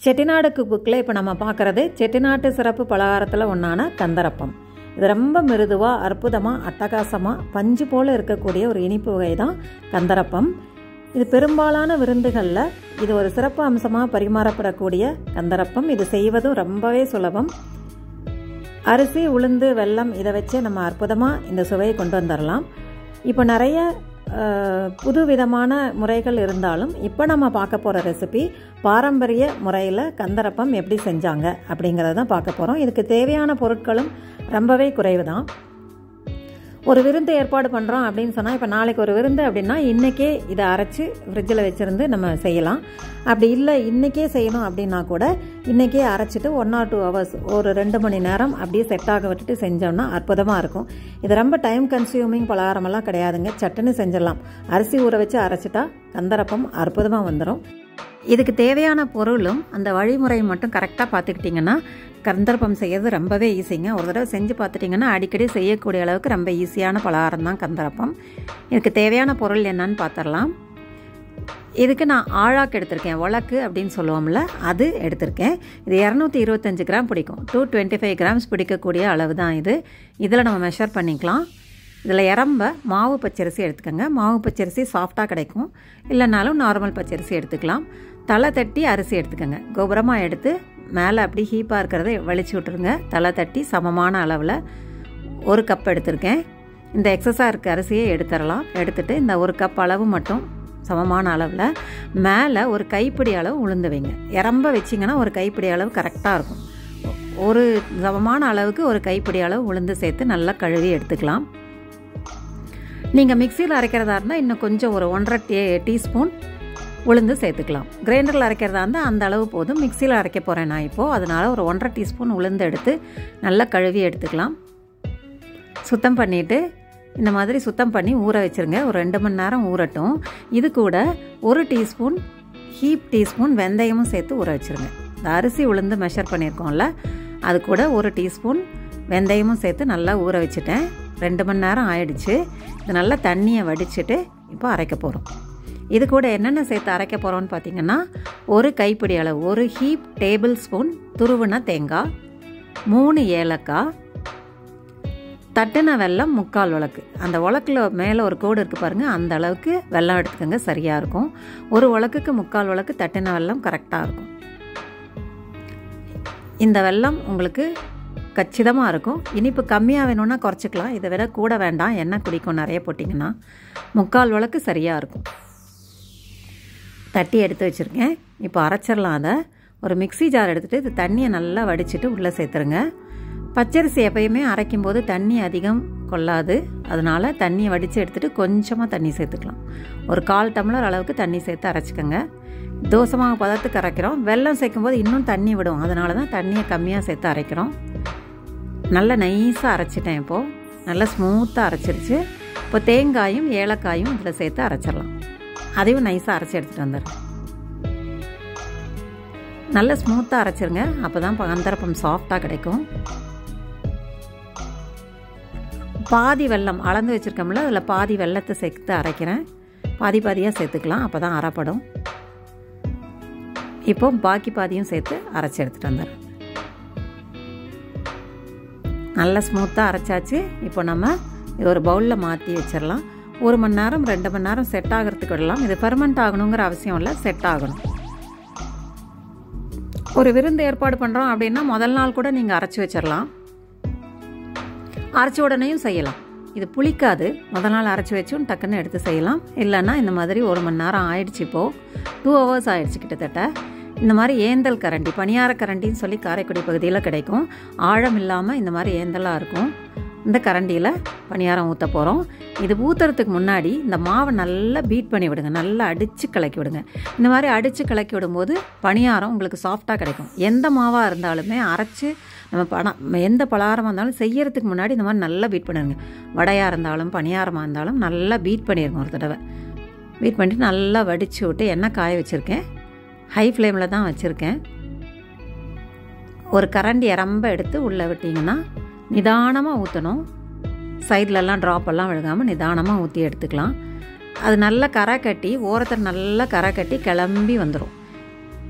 செட்டிநாடு புக்கில் இப்போ நம்ம பார்க்குறது செட்டிநாட்டு சிறப்பு பலகாரத்தில் ஒன்றான கந்தரப்பம். இது ரொம்ப மிருதுவாக, அற்புதமாக, அட்டகாசமாக, பஞ்சு போல் இருக்கக்கூடிய ஒரு இனிப்பு வகை தான் கந்தரப்பம். இது பெரும்பாலான விருந்துகளில் இது ஒரு சிறப்பு அம்சமாக பரிமாறப்படக்கூடிய கந்தரப்பம். இது செய்வதும் ரொம்பவே சுலபம். அரிசி, உளுந்து, வெல்லம் இதை வச்சு நம்ம அற்புதமாக இந்த சுவையை கொண்டு வந்துடலாம். இப்போ நிறைய புது விதமான முறைகள் இருந்தாலும் இப்போ நம்ம பார்க்க போகிற ரெசிபி பாரம்பரிய முறையில் கந்தரப்பம் எப்படி செஞ்சாங்க அப்படிங்கிறத தான் பார்க்க போகிறோம். இதுக்கு தேவையான பொருட்களும் ரொம்பவே குறைவு தான். ஒரு விருந்து ஏற்பாடு பண்ணுறோம் அப்படின்னு சொன்னால், இப்போ நாளைக்கு ஒரு விருந்து அப்படின்னா இன்றைக்கே இதை அரைச்சி ஃப்ரிட்ஜில் வச்சுருந்து நம்ம செய்யலாம். அப்படி இல்லை இன்றைக்கே செய்யணும் அப்படின்னா கூட இன்றைக்கே அரைச்சிட்டு 1 or 2 hours, ஒரு 2 மணி நேரம் அப்படியே செட் ஆக விட்டுட்டு செஞ்சோம்னா அற்புதமாக இருக்கும். இது ரொம்ப டைம் கன்சியூமிங் பலகாரமெல்லாம் கிடையாதுங்க. சட்டுன்னு செஞ்சிடலாம். அரிசி ஊற வச்சு அரைச்சிட்டா கந்தரப்பம் அற்புதமாக வந்துடும். இதுக்கு தேவையான பொருளும் அந்த வழிமுறை மட்டும் கரெக்டாக பார்த்துக்கிட்டிங்கன்னா கந்தரப்பம் செய்யறது ரொம்பவே ஈஸிங்க. ஒரு தடவை செஞ்சு பார்த்துட்டிங்கன்னா அடிக்கடி செய்யக்கூடிய அளவுக்கு ரொம்ப ஈஸியான பலகாரம் தான் கந்தரப்பம். இதுக்கு தேவையான பொருள் என்னன்னு பார்த்துடலாம். இதுக்கு நான் ஆழாக்கு எடுத்திருக்கேன். உலக்கு அப்படின்னு சொல்லுவோம்ல, அது எடுத்திருக்கேன். இது 225 கிராம் பிடிக்கும். 225 கிராம்ஸ் பிடிக்கக்கூடிய அளவு தான் இது. இதில் நம்ம மெஷர் பண்ணிக்கலாம். இதில் இறம்ப மாவு பச்சரிசி எடுத்துக்கோங்க. மாவு பச்சரிசி சாஃப்டாக கிடைக்கும். இல்லைனாலும் நார்மல் பச்சரிசி எடுத்துக்கலாம். தலை தட்டி அரிசி எடுத்துக்கோங்க. கோபுரமாக எடுத்து மேலே அப்படி ஹீப்பாக இருக்கிறத வலிச்சு விட்டுருங்க. தலை தட்டி சமமான அளவில் 1 கப் எடுத்திருக்கேன். இந்த எக்ஸஸாக இருக்க அரிசியை எடுத்துடலாம். எடுத்துகிட்டு இந்த 1 கப் அளவு மட்டும் சமமான அளவில் மேலே ஒரு கைப்பிடி அளவு உளுந்து வைங்க. இறம்ப வச்சிங்கன்னா ஒரு கைப்பிடி அளவு கரெக்டாக இருக்கும். ஒரு சமமான அளவுக்கு ஒரு கைப்பிடி அளவு உளுந்து சேர்த்து நல்லா கழுவி எடுத்துக்கலாம். நீங்கள் மிக்சியில் அரைக்கிறதா இருந்தால் இன்னும் கொஞ்சம் ஒரு 1.5 டீஸ்பூன் உளுந்து சேர்த்துக்கலாம். கிரைண்டரில் அரைக்கிறதா இருந்தால் அந்த அளவு போதும். மிக்சியில் அரைக்க போகிறேன் நான் இப்போது. அதனால் ஒரு 1.5 டீஸ்பூன் உளுந்து எடுத்து நல்லா கழுவி எடுத்துக்கலாம். சுத்தம் பண்ணிவிட்டு இந்த மாதிரி சுத்தம் பண்ணி ஊற வச்சுருங்க. ஒரு 2 மணி நேரம் ஊறட்டும். இது கூட 1 டீஸ்பூன் வெந்தயமும் சேர்த்து ஊற வச்சுருங்க. இந்த அரிசி உளுந்து மெஷர் பண்ணியிருக்கோம்ல, அது கூட 1 டீஸ்பூன் வெந்தயமும் சேர்த்து நல்லா ஊற வச்சுட்டேன். 2 மணி நேரம் ஆயிடுச்சு. இது நல்லா தண்ணியை வடிச்சிட்டு இப்போ அரைக்க போகிறோம். இது கூட என்னென்ன சேர்த்து அரைக்க போகிறோம்னு பார்த்தீங்கன்னா, 1 கைப்பிடி அளவு, 1 ஹீப் டேபிள் ஸ்பூன் துருவின தேங்காய், 3 ஏலக்காய், தட்டின வெல்லம் 3/4 உலக்கு. அந்த உலக்கில் மேலே ஒரு கோடு இருக்குது பாருங்கள், அந்த அளவுக்கு வெல்லம் எடுத்துக்கோங்க, சரியாக இருக்கும். 1 உலக்குக்கு 3/4 உலக்கு தட்டின வெல்லம் கரெக்டாக இருக்கும். இந்த வெல்லம் உங்களுக்கு கச்சிதமாக இருக்கும். இனிப்பு கம்மியாக வேணும்னா குறைச்சிக்கலாம். இதை விட கூட வேண்டாம், எண்ணெய் குடிக்கும் நிறைய போட்டிங்கன்னா. 3/4 உலக்கு சரியாக இருக்கும். தட்டி எடுத்து வச்சுருக்கேன். இப்போ அரைச்சிடலாம். அதை ஒரு மிக்ஸி ஜார் எடுத்துகிட்டு இது தண்ணியை நல்லா வடிச்சிட்டு உள்ளே சேர்த்துருங்க. பச்சரிசி எப்பயுமே அரைக்கும் போது தண்ணி அதிகம் கொள்ளாது. அதனால் தண்ணியை வடித்து எடுத்துகிட்டு கொஞ்சமாக தண்ணி சேர்த்துக்கலாம். ஒரு 1/4 டம்ளர் அளவுக்கு தண்ணி சேர்த்து அரைச்சிக்கோங்க. தோசை மாவு பதத்துக்கு அரைக்கிறோம். வெல்லம் சேர்க்கும்போது இன்னும் தண்ணி விடும். அதனால தான் தண்ணியை கம்மியாக சேர்த்து அரைக்கிறோம். நல்லா நைஸாக அரைச்சிட்டேன். இப்போது நல்லா ஸ்மூத்தாக அரைச்சிருச்சு. இப்போ தேங்காயும் ஏலக்காயும் இதில் சேர்த்து அரைச்சிடலாம். அதையும் நைஸாக அரைச்சி எடுத்துகிட்டு வந்துடுறேன். நல்லா ஸ்மூத்தாக அரைச்சிருங்க. அப்போ தான் கந்தரப்பம் சாஃப்டாக கிடைக்கும். பாதி வெல்லம் அளந்து வச்சுருக்கோம்ல, அதில் பாதி வெல்லத்தை சேர்த்து அரைக்கிறேன். பாதியாக சேர்த்துக்கலாம், அப்போ தான் அரைப்படும். இப்போ பாக்கி பாதியும் சேர்த்து அரைச்சி எடுத்துகிட்டு வந்துடுறேன். நல்லா ஸ்மூத்தாக அரைச்சாச்சு. இப்போ நம்ம இது ஒரு பவுலில் மாற்றி வச்சிடலாம். 1 மணி நேரம் 2 மணி நேரம் செட் ஆகிறதுக்கு விடலாம். இது ஃபெர்மெண்ட் ஆகணுங்கிற அவசியம் இல்லை, செட் ஆகணும். ஒரு விருந்து ஏற்பாடு பண்ணுறோம் அப்படின்னா முதல் நாள் கூட நீங்கள் அரைச்சி வச்சிடலாம். அரைச்ச உடனேயும் செய்யலாம். இது புளிக்காது. முதல் நாள் அரைச்சி வச்சும் டக்குன்னு எடுத்து செய்யலாம். இல்லைன்னா இந்த மாதிரி 1 மணி நேரம் ஆயிடுச்சு. இப்போது 2 hours ஆயிடுச்சு கிட்டத்தட்ட. இந்த மாதிரி ஏந்தல் கரண்டி, பணியார கரண்டின்னு சொல்லி காரைக்குடி பகுதியில் கிடைக்கும். ஆழம் இல்லாமல் இந்த மாதிரி ஏந்தலாக இருக்கும். இந்த கரண்டியில் பணியாரம் ஊற்ற போகிறோம். இது ஊற்றுறதுக்கு முன்னாடி இந்த மாவை நல்லா பீட் பண்ணி விடுங்க. நல்லா அடித்து கலக்கி விடுங்க. இந்த மாதிரி அடித்து கலக்கி விடும்போது பணியாரம் உங்களுக்கு சாஃப்டாக கிடைக்கும். எந்த மாவாக இருந்தாலுமே அரைச்சி நம்ம எந்த பலகாரமாக இருந்தாலும் செய்யறதுக்கு முன்னாடி இந்த மாதிரி நல்லா பீட் பண்ணிடுங்க. வடையாக இருந்தாலும் பணியாரமாக இருந்தாலும் நல்லா பீட் பண்ணிடுங்க. ஒரு தடவை பீட் பண்ணிவிட்டு நல்லா வடித்து விட்டு எண்ணெய் காய வச்சுருக்கேன். ஹை ஃப்ளேமில் தான் வச்சுருக்கேன். ஒரு கரண்டி இறம்ப எடுத்து உள்ளே விட்டிங்கன்னா நிதானமாக ஊற்றணும். சைட்லலாம் ட்ராப்பெல்லாம் விழுகாமல் நிதானமாக ஊற்றி எடுத்துக்கலாம். அது நல்லா கரை கட்டி ஓரத்தில் நல்லா கரை கட்டி கிளம்பி வந்துடும்.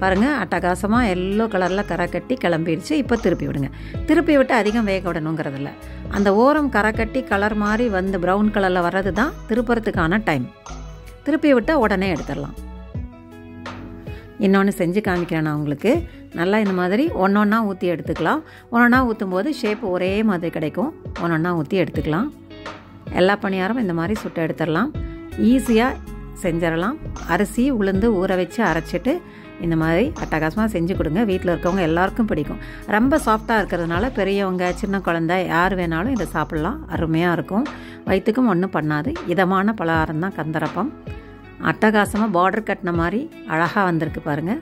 பாருங்கள், அட்டகாசமாக எல்லோ கலரில் கரை கட்டி கிளம்பிடுச்சு. இப்போ திருப்பி விடுங்க. திருப்பி விட்டு அதிகம் வேக விடணுங்கிறதில்ல. அந்த ஓரம் கரை கட்டி கலர் மாதிரி வந்து ப்ரௌன் கலரில் வர்றது தான் திருப்புறத்துக்கான டைம். திருப்பி விட்டால் உடனே எடுத்துடலாம். இன்னொன்று செஞ்சு காமிக்கிறேன் நான் உங்களுக்கு. நல்லா இந்த மாதிரி ஒன்றொன்னா ஊற்றி எடுத்துக்கலாம். ஒன்றொன்னா ஊற்றும் போது ஷேப் ஒரே மாதிரி கிடைக்கும். ஒன்றொன்னா ஊற்றி எடுத்துக்கலாம். எல்லா பணியாரம் இந்த மாதிரி சுட்டு எடுத்துடலாம். ஈஸியாக செஞ்சிடலாம். அரிசி உளுந்து ஊற வச்சு அரைச்சிட்டு இந்த மாதிரி அட்டகாசமாக செஞ்சு கொடுங்க. வீட்டில் இருக்கவங்க எல்லாருக்கும் பிடிக்கும். ரொம்ப சாஃப்டாக இருக்கிறதுனால பெரியவங்க சின்ன குழந்தை யார் வேணாலும் இதை சாப்பிட்லாம். அருமையாக இருக்கும். வயிற்றுக்கும் ஒன்றும் பண்ணாது. இதமான பலகாரம் தான் கந்தரப்பம். அட்டகாசமாக பார்டர் கட்டின மாதிரி அழகாக வந்திருக்கு பாருங்கள்.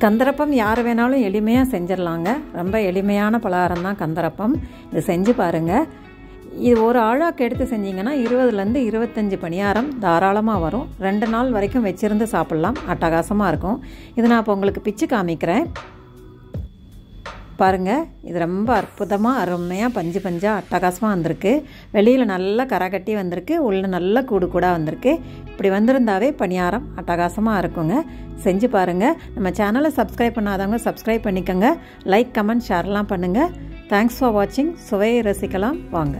கந்தரப்பம் யார் வேணாலும் எளிமையாக செஞ்சிடலாங்க. ரொம்ப எளிமையான பலகாரம் தான் கந்தரப்பம். இது செஞ்சு பாருங்கள். இது ஒரு ஆழாக்கு எடுத்து செஞ்சிங்கன்னா 20லேருந்து 25 பணியாரம் தாராளமாக வரும். 2 நாள் வரைக்கும் வச்சுருந்து சாப்பிட்லாம். அட்டகாசமாக இருக்கும். இது நான் இப்போ உங்களுக்கு பிச்சு காமிக்கிறேன் பாருங்கள். இது ரொம்ப அற்புதமாக அருமையாக பஞ்சு பஞ்சாக அட்டகாசமாக வந்திருக்கு. வெளியில் நல்லா கரை கட்டி வந்திருக்கு. உள்ளே நல்ல கூடு கூடாக வந்திருக்கு. இப்படி வந்திருந்தாவே பணியாரம் அட்டகாசமாக இருக்குங்க. செஞ்சு பாருங்கள். நம்ம சேனலை சப்ஸ்கிரைப் பண்ணாதவங்க சப்ஸ்கிரைப் பண்ணிக்கோங்க. லைக், கமெண்ட், ஷேர்லாம் பண்ணுங்கள். தேங்க்ஸ் ஃபார் வாட்சிங். சுவையை ரசிக்கலாம் வாங்க.